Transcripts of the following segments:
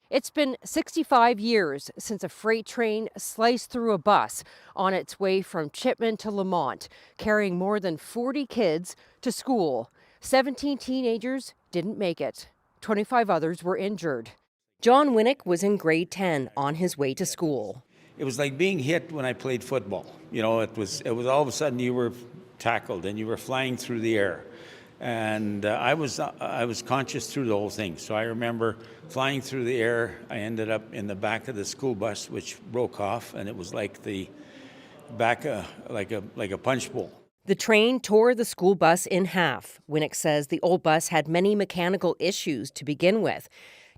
It's been 65 years since a freight train sliced through a bus on its way from Chipman to Lamont, carrying more than 40 kids to school. 17 teenagers didn't make it. 25 others were injured. John Winnick was in grade 10 on his way to school. It was like being hit when I played football. It was all of a sudden you were tackled and you were flying through the air. And I was conscious through the whole thing. So I remember flying through the air. I ended up in the back of the school bus, which broke off, and it was like the back, like a punch bowl. The train tore the school bus in half. Winnick says the old bus had many mechanical issues to begin with.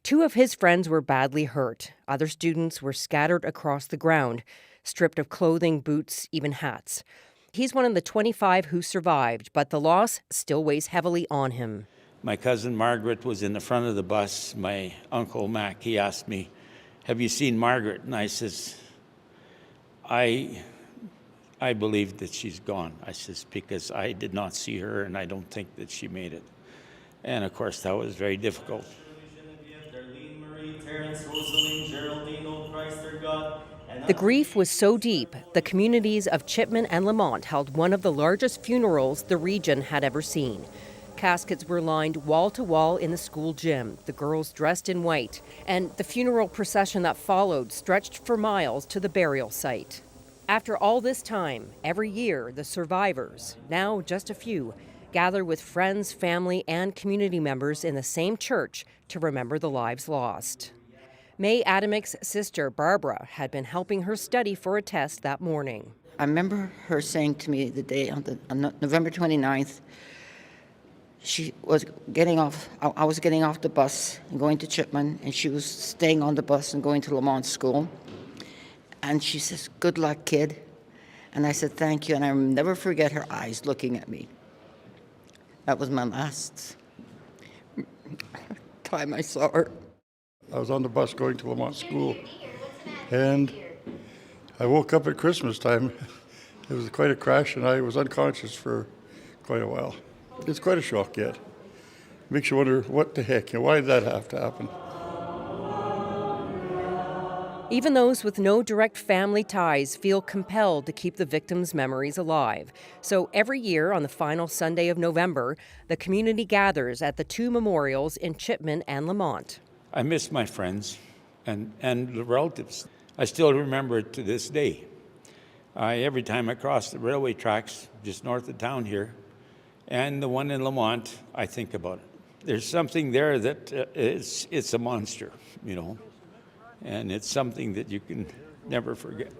2 of his friends were badly hurt. Other students were scattered across the ground, stripped of clothing, boots, even hats. He's one of the 25 who survived, but the loss still weighs heavily on him. My cousin Margaret was in the front of the bus. My uncle Mac, he asked me, "Have you seen Margaret?" And I says, I believe that she's gone. I says, because I did not see her and I don't think that she made it. And of course, that was very difficult. The grief was so deep, the communities of Chipman and Lamont held one of the largest funerals the region had ever seen. Caskets were lined wall to wall in the school gym, the girls dressed in white, and the funeral procession that followed stretched for miles to the burial site. After all this time, every year, the survivors, now just a few, gather with friends, family, and community members in the same church to remember the lives lost. May Adamick's sister, Barbara, had been helping her study for a test that morning. I remember her saying to me the day on November 29th, she was getting off, I was getting off the bus and going to Chipman, and she was staying on the bus and going to Lamont School. And she says, "Good luck, kid." And I said, "Thank you." And I'll never forget her eyes looking at me. That was my last time I saw her. I was on the bus going to Lamont School, and I woke up at Christmas time. It was quite a crash, and I was unconscious for quite a while. It's quite a shock yet. Makes you wonder, what the heck, and why did that have to happen? Even those with no direct family ties feel compelled to keep the victims' memories alive. So every year on the final Sunday of November, the community gathers at the 2 memorials in Chipman and Lamont. I miss my friends and the relatives. I still remember it to this day. Every time I cross the railway tracks just north of town here, and the one in Lamont, I think about it. There's something there that it's a monster, and it's something that you can never forget.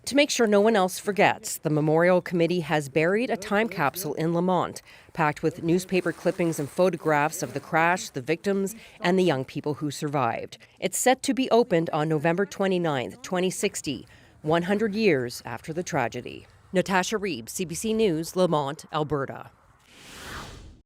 To make sure no one else forgets, the Memorial Committee has buried a time capsule in Lamont, packed with newspaper clippings and photographs of the crash, the victims, and the young people who survived. It's set to be opened on November 29th, 2060, 100 years after the tragedy. Natasha Reeb, CBC News, Lamont, Alberta.